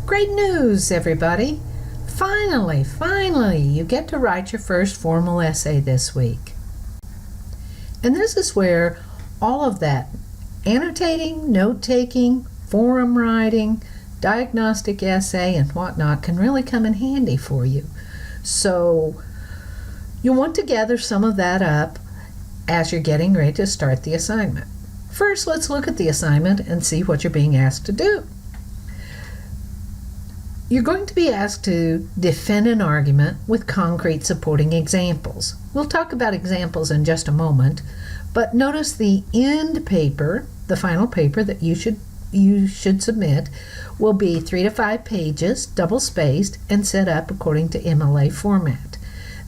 Great news, everybody! Finally, you get to write your first formal essay this week. And this is where all of that annotating, note-taking, forum writing, diagnostic essay, and whatnot can really come in handy for you. So you'll want to gather some of that up as you're getting ready to start the assignment. First, let's look at the assignment and see what you're being asked to do. You're going to be asked to defend an argument with concrete supporting examples. We'll talk about examples in just a moment, but notice the end paper, the final paper that you should submit, will be 3 to 5 pages, double-spaced, and set up according to MLA format.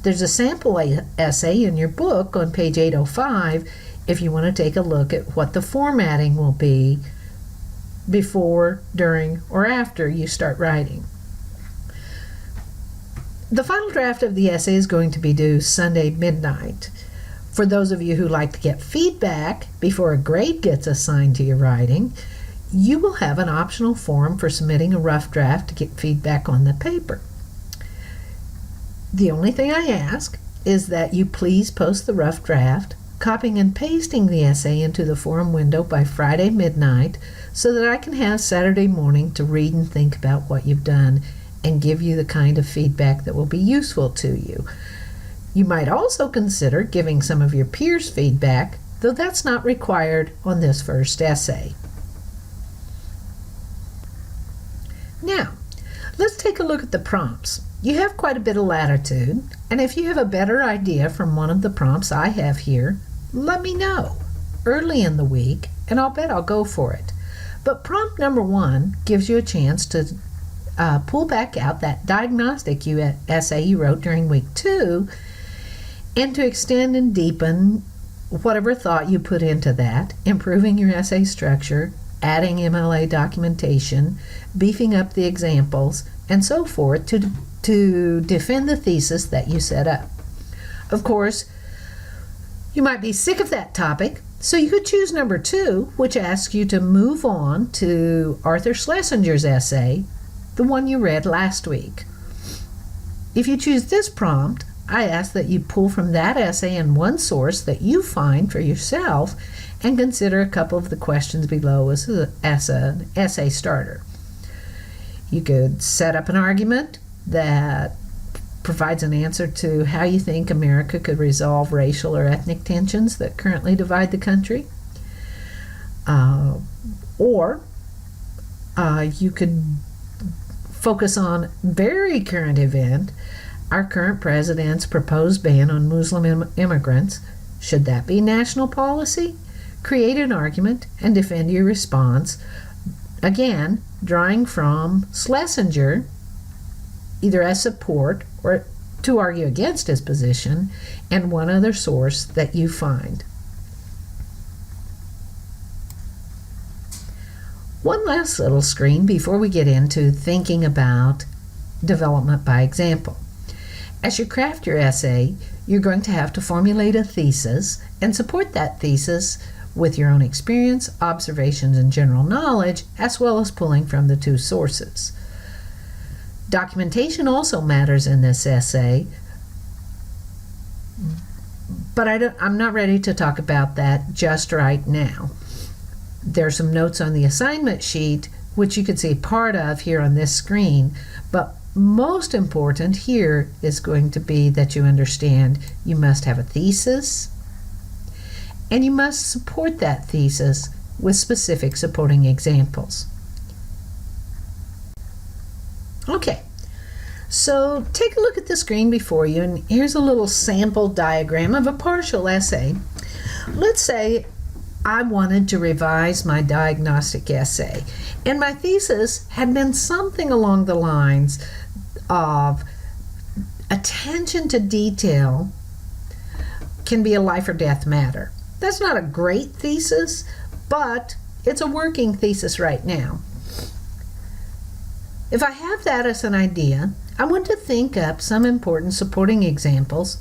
There's a sample essay in your book on page 805 if you want to take a look at what the formatting will be before, during, or after you start writing. The final draft of the essay is going to be due Sunday midnight. For those of you who like to get feedback before a grade gets assigned to your writing, you will have an optional form for submitting a rough draft to get feedback on the paper. The only thing I ask is that you please post the rough draft, copying and pasting the essay into the forum window by Friday midnight so that I can have Saturday morning to read and think about what you've done and give you the kind of feedback that will be useful to you. You might also consider giving some of your peers feedback, though that's not required on this first essay. Now, let's take a look at the prompts. You have quite a bit of latitude, and if you have a better idea from one of the prompts I have here, let me know early in the week, and I'll bet I'll go for it. But prompt number 1 gives you a chance to pull back out that diagnostic essay you wrote during week 2 and to extend and deepen whatever thought you put into that, improving your essay structure, adding MLA documentation, beefing up the examples, and so forth to defend the thesis that you set up. Of course, you might be sick of that topic, so you could choose number 2, which asks you to move on to Arthur Schlesinger's essay, the one you read last week. If you choose this prompt, I ask that you pull from that essay in one source that you find for yourself and consider a couple of the questions below as an essay starter. You could set up an argument that provides an answer to how you think America could resolve racial or ethnic tensions that currently divide the country. Or you could focus on very current event, our current president's proposed ban on Muslim immigrants. Should that be national policy? Create an argument and defend your response. Again, drawing from Schlesinger, either as support or to argue against his position, and one other source that you find. One last little screen before we get into thinking about development by example. As you craft your essay, you're going to have to formulate a thesis and support that thesis with your own experience, observations, and general knowledge, as well as pulling from the 2 sources. Documentation also matters in this essay, but I'm not ready to talk about that just right now. There are some notes on the assignment sheet, which you can see part of here on this screen, but most important here is going to be that you understand you must have a thesis, and you must support that thesis with specific supporting examples. Okay, so take a look at the screen before you, and here's a little sample diagram of a partial essay. Let's say I wanted to revise my diagnostic essay, and my thesis had been something along the lines of attention to detail can be a life or death matter. That's not a great thesis, but it's a working thesis right now. If I have that as an idea, I want to think up some important supporting examples.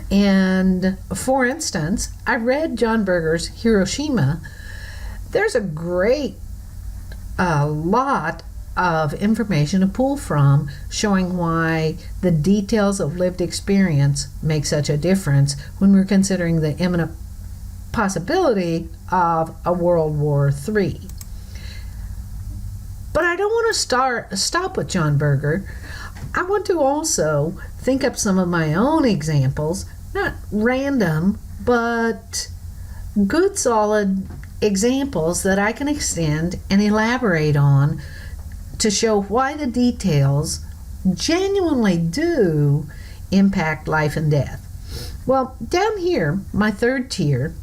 And for instance, I read John Berger's Hiroshima. There's a great lot of information to pull from, showing why the details of lived experience make such a difference when we're considering the imminent possibility of a World War III. But I don't want to stop with John Berger. I want to also think up some of my own examples, not random, but good solid examples that I can extend and elaborate on to show why the details genuinely do impact life and death. Well, down here, my third tier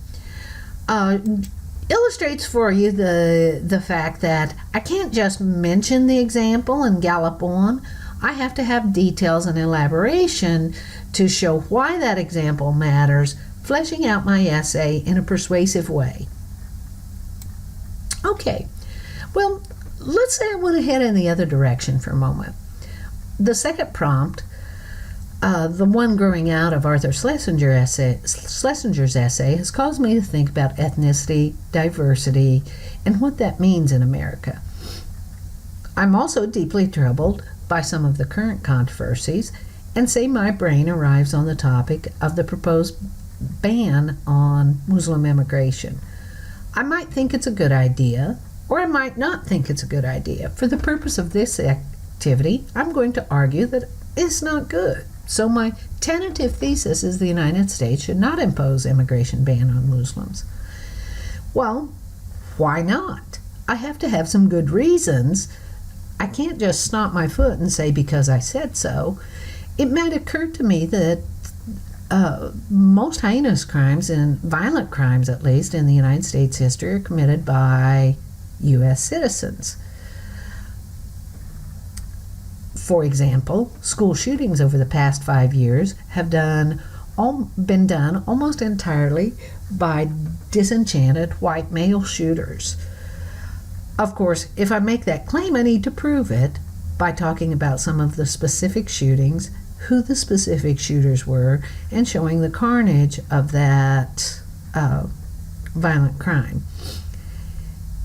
illustrates for you the fact that I can't just mention the example and gallop on. I have to have details and elaboration to show why that example matters, fleshing out my essay in a persuasive way. Okay, well, let's say I want to head in the other direction for a moment. The second prompt, the one growing out of Arthur Schlesinger's essay, has caused me to think about ethnicity, diversity, and what that means in America. I'm also deeply troubled by some of the current controversies, and say my brain arrives on the topic of the proposed ban on Muslim immigration. I might think it's a good idea, or I might not think it's a good idea. For the purpose of this activity, I'm going to argue that it's not good. So my tentative thesis is the United States should not impose immigration ban on Muslims. Well, why not? I have to have some good reasons. I can't just stomp my foot and say because I said so. It might occur to me that most heinous crimes, and violent crimes at least, in the United States history are committed by U.S. citizens. For example, school shootings over the past 5 years have been done almost entirely by disenchanted white male shooters. Of course, if I make that claim, I need to prove it by talking about some of the specific shootings, who the specific shooters were, and showing the carnage of that violent crime.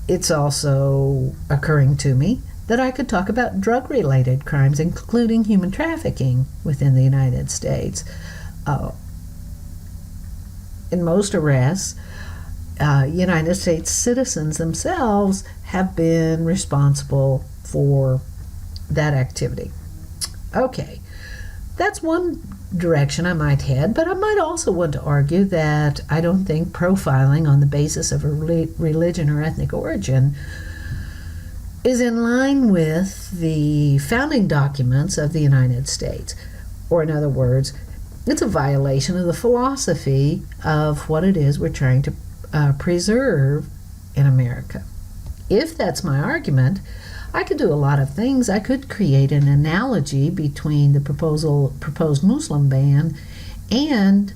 It's also occurring to me that I could talk about drug-related crimes, including human trafficking within the United States. In most arrests, United States citizens themselves have been responsible for that activity. Okay, that's one direction I might head, but I might also want to argue that I don't think profiling on the basis of a religion or ethnic origin is in line with the founding documents of the United States. Or in other words, it's a violation of the philosophy of what it is we're trying to preserve in America. If that's my argument, I could do a lot of things. I could create an analogy between the proposed Muslim ban and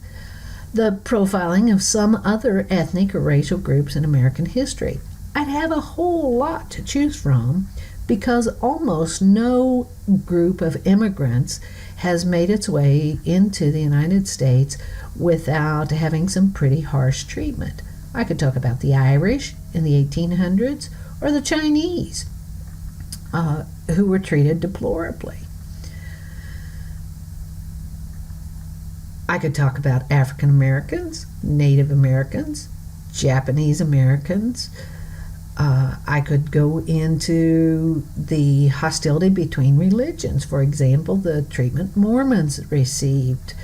the profiling of some other ethnic or racial groups in American history. I'd have a whole lot to choose from because almost no group of immigrants has made its way into the United States without having some pretty harsh treatment. I could talk about the Irish in the 1800s or the Chinese who were treated deplorably. I could talk about African Americans, Native Americans, Japanese Americans. I could go into the hostility between religions. For example, the treatment Mormons received.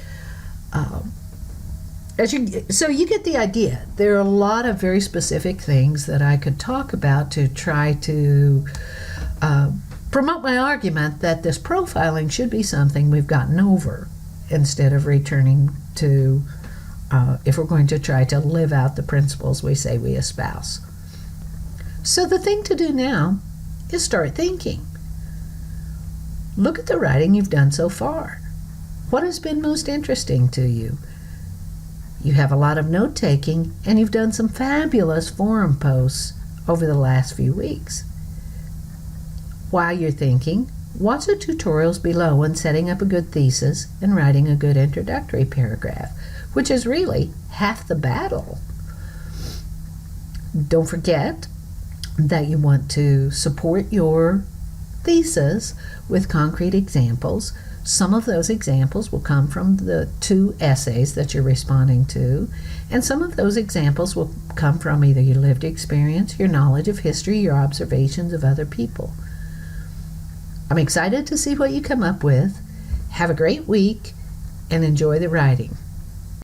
So you get the idea. There are a lot of very specific things that I could talk about to try to promote my argument that this profiling should be something we've gotten over instead of returning to if we're going to try to live out the principles we say we espouse. So the thing to do now is start thinking. Look at the writing you've done so far. What has been most interesting to you? You have a lot of note-taking, and you've done some fabulous forum posts over the last few weeks. While you're thinking, watch the tutorials below on setting up a good thesis and writing a good introductory paragraph, which is really half the battle. Don't forget that you want to support your thesis with concrete examples. Some of those examples will come from the 2 essays that you're responding to, and some of those examples will come from either your lived experience, your knowledge of history, your observations of other people. I'm excited to see what you come up with. Have a great week and enjoy the writing.